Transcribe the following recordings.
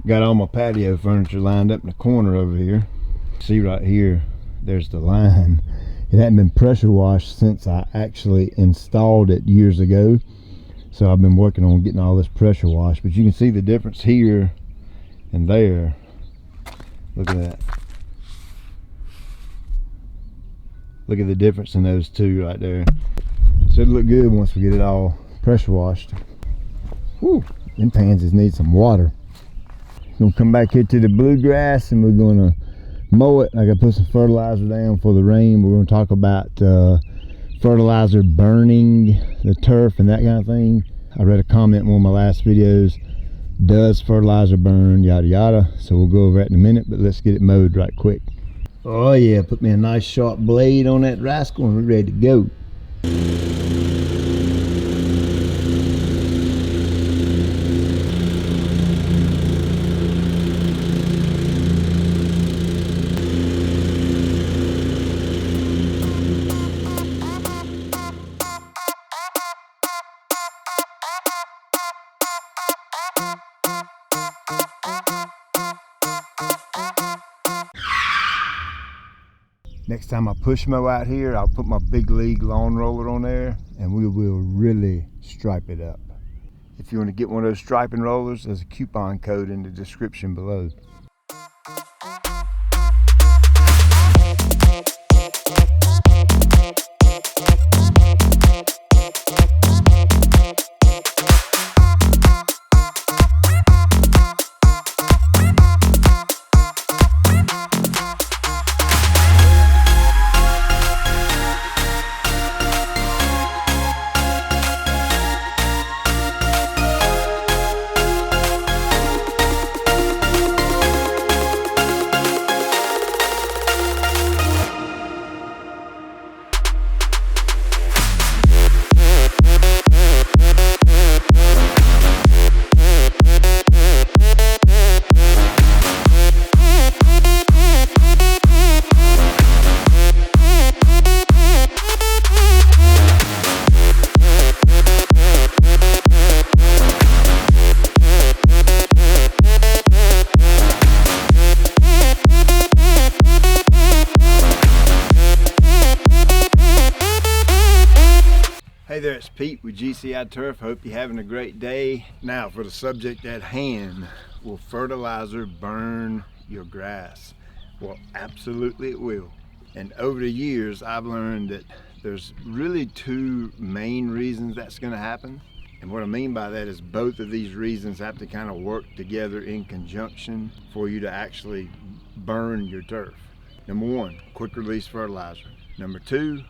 Got all my patio furniture lined up in the corner over here. See right here, there's the line. It hadn't been pressure washed since I actually installed it years ago. So I've been working on getting all this pressure washed. But you can see the difference here and there. Look at that. Look at the difference in those two right there. So it'll look good once we get it all pressure washed. Whew, them pansies need some water. Gonna come back here to the bluegrass and we're gonna mow it. I gotta put some fertilizer down for the rain. We're gonna talk about fertilizer burning the turf and that kind of thing. I read a comment in one of my last videos. Does fertilizer burn? Yada yada. So we'll go over that in a minute, but let's get it mowed right quick. Oh yeah, put me a nice sharp blade on that rascal and we're ready to go. Next time I push mow out here, I'll put my big league lawn roller on there and we will really stripe it up. If you want to get one of those striping rollers, there's a coupon code in the description below. Hey there, it's Pete with GCI Turf. Hope you're having a great day. Now for the subject at hand, will fertilizer burn your grass? Well, absolutely it will. And over the years, I've learned that there's really two main reasons that's gonna happen. And what I mean by that is both of these reasons have to kind of work together in conjunction for you to actually burn your turf. Number one, quick release fertilizer. Number two,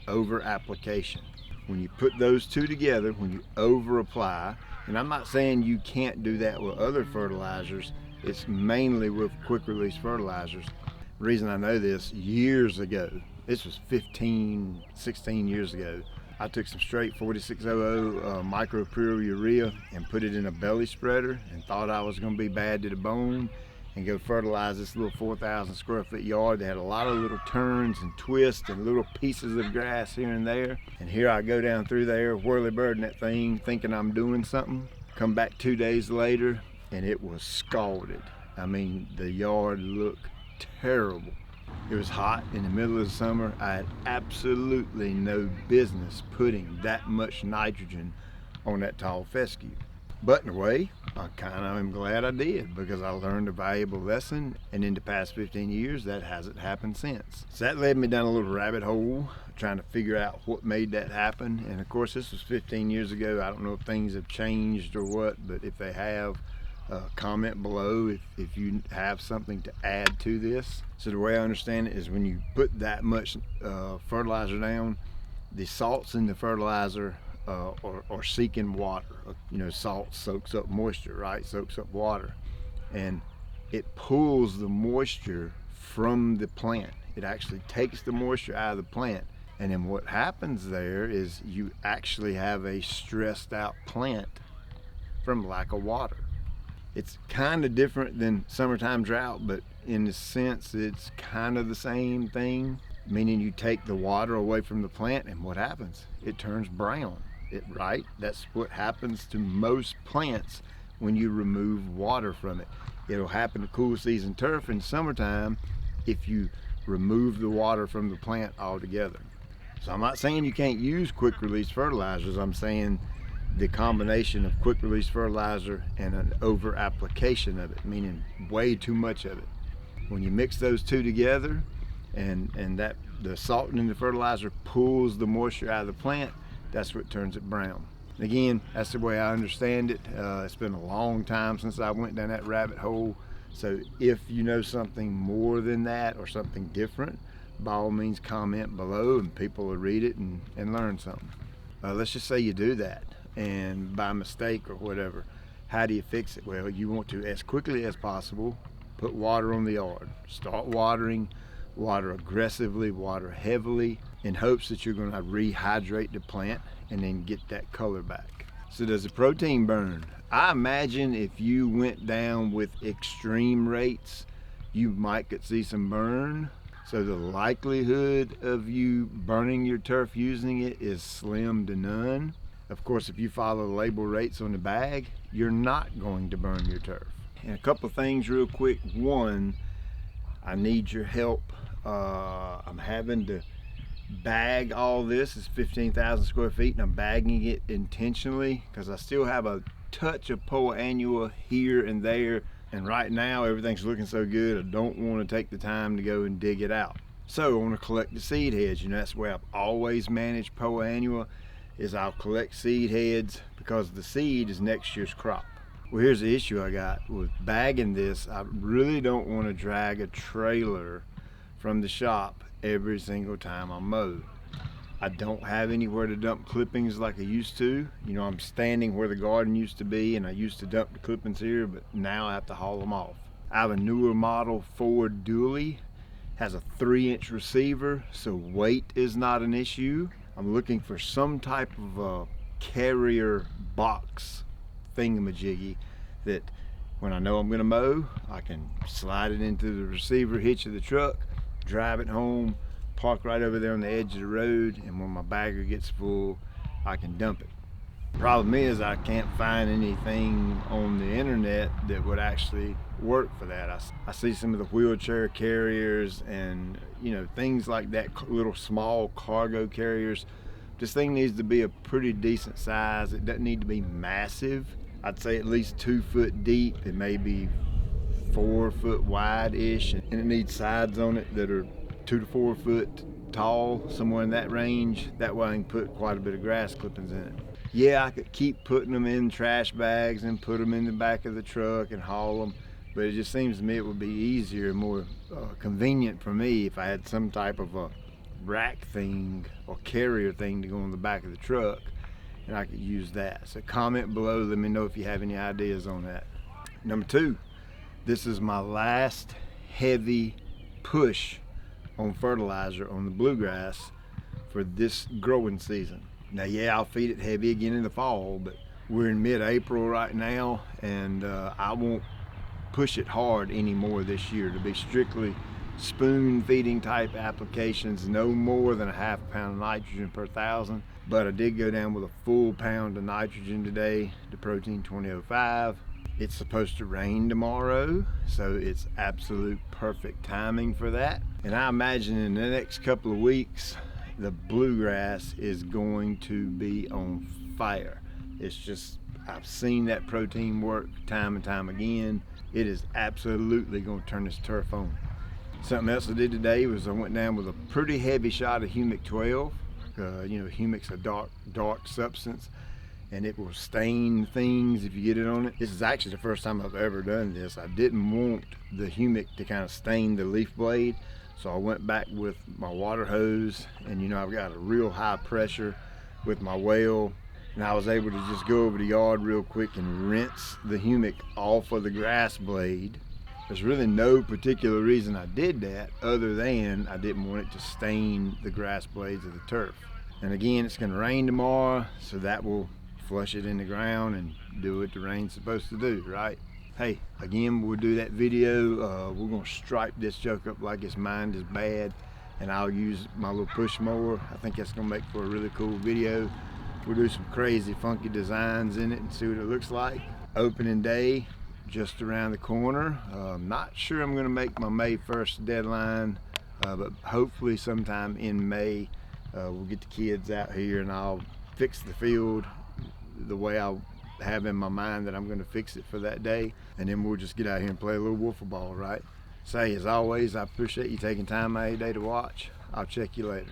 over application. When you put those two together, when you over apply, and I'm not saying you can't do that with other fertilizers, it's mainly with quick release fertilizers. The reason I know this, years ago, this was 15, 16 years ago, I took some straight 4600 micro pure urea and put it in a belly spreader and thought I was gonna be bad to the bone and go fertilize this little 4,000 square foot yard that had a lot of little turns and twists and little pieces of grass here and there. And here I go down through there, whirly birding that thing, thinking I'm doing something. Come back 2 days later and it was scalded. I mean, the yard looked terrible. It was hot in the middle of the summer. I had absolutely no business putting that much nitrogen on that tall fescue. But in a way, I kind of am glad I did, because I learned a valuable lesson, and in the past 15 years, that hasn't happened since. So that led me down a little rabbit hole, trying to figure out what made that happen. And of course, this was 15 years ago. I don't know if things have changed or what, but if they have, comment below if you have something to add to this. So the way I understand it is when you put that much fertilizer down, the salts in the fertilizer or seeking water. You know, salt soaks up moisture, right? Soaks up water, and it pulls the moisture from the plant. It actually takes the moisture out of the plant, and then what happens there is you actually have a stressed out plant from lack of water. It's kind of different than summertime drought, but in a sense it's kind of the same thing, meaning you take the water away from the plant and what happens? It turns brown. Right? That's what happens to most plants when you remove water from it. It'll happen to cool season turf in summertime if you remove the water from the plant altogether. So I'm not saying you can't use quick release fertilizers. I'm saying the combination of quick release fertilizer and an over application of it, meaning way too much of it. When you mix those two together and that the salt in the fertilizer pulls the moisture out of the plant, that's what turns it brown. Again, that's the way I understand it. It's been a long time since I went down that rabbit hole. So if you know something more than that or something different, by all means comment below and people will read it and learn something. Let's just say you do that and by mistake or whatever. How do you fix it? Well, you want to, as quickly as possible, put water on the yard. Start watering, water aggressively, water heavily, in hopes that you're going to rehydrate the plant and then get that color back. So does the protein burn? I imagine if you went down with extreme rates, you might could see some burn. So the likelihood of you burning your turf using it is slim to none. Of course, if you follow the label rates on the bag, you're not going to burn your turf. And a couple of things real quick. One, I need your help. I'm having to bag all this. It's 15,000 square feet and I'm bagging it intentionally because I still have a touch of Poa annua here and there, and right now everything's looking so good I don't want to take the time to go and dig it out. So I want to collect the seed heads. You know, that's the way I've always managed Poa annua, is I'll collect seed heads because the seed is next year's crop. Well, here's the issue I got with bagging this. I really don't want to drag a trailer from the shop every single time I mow. I don't have anywhere to dump clippings like I used to. You know, I'm standing where the garden used to be and I used to dump the clippings here, but now I have to haul them off. I have a newer model Ford dually, has a 3-inch receiver, so weight is not an issue. I'm looking for some type of a carrier box thingamajiggy that when I know I'm gonna mow, I can slide it into the receiver hitch of the truck, drive it home, park right over there on the edge of the road, and when my bagger gets full, I can dump it. Problem is I can't find anything on the internet that would actually work for that. I see some of the wheelchair carriers and, you know, things like that, little small cargo carriers. This thing needs to be a pretty decent size. It doesn't need to be massive. I'd say at least 2 foot deep and maybe 4 foot wide-ish, and it needs sides on it that are 2 to 4 foot tall, somewhere in that range. That way I can put quite a bit of grass clippings in it. Yeah, I could keep putting them in trash bags and put them in the back of the truck and haul them, but it just seems to me it would be easier and more convenient for me if I had some type of a rack thing or carrier thing to go on the back of the truck, and I could use that. So comment below, let me know if you have any ideas on that. Number 2, this is my last heavy push on fertilizer on the bluegrass for this growing season. Now, yeah, I'll feed it heavy again in the fall, but we're in mid-April right now, and I won't push it hard anymore this year. To be strictly spoon feeding type applications, no more than a ½ pound of nitrogen per 1,000. But I did go down with a full pound of nitrogen today, the Protein 2005. It's supposed to rain tomorrow, so it's absolute perfect timing for that. And I imagine in the next couple of weeks, the bluegrass is going to be on fire. It's just, I've seen that protein work time and time again. It is absolutely going to turn this turf on. Something else I did today was I went down with a pretty heavy shot of humic 12. You know, humic's a dark substance, and it will stain things if you get it on it. This is actually the first time I've ever done this. I didn't want the humic to kind of stain the leaf blade, so I went back with my water hose, and you know, I've got a real high pressure with my well, and I was able to just go over the yard real quick and rinse the humic off of the grass blade. There's really no particular reason I did that other than I didn't want it to stain the grass blades of the turf. And again, it's going to rain tomorrow, so that will flush it in the ground and do what the rain's supposed to do, right? Hey, again, we'll do that video. We're going to stripe this joke up like its mind is bad, and I'll use my little push mower. I think that's going to make for a really cool video. We'll do some crazy funky designs in it and see what it looks like. Opening day, just around the corner. Not sure I'm going to make my May 1st deadline, but hopefully sometime in May we'll get the kids out here and I'll fix the field the way I have in my mind that I'm going to fix it for that day, and then we'll just get out here and play a little wiffle ball, right? Say, as always, I appreciate you taking time out of your day to watch. I'll check you later.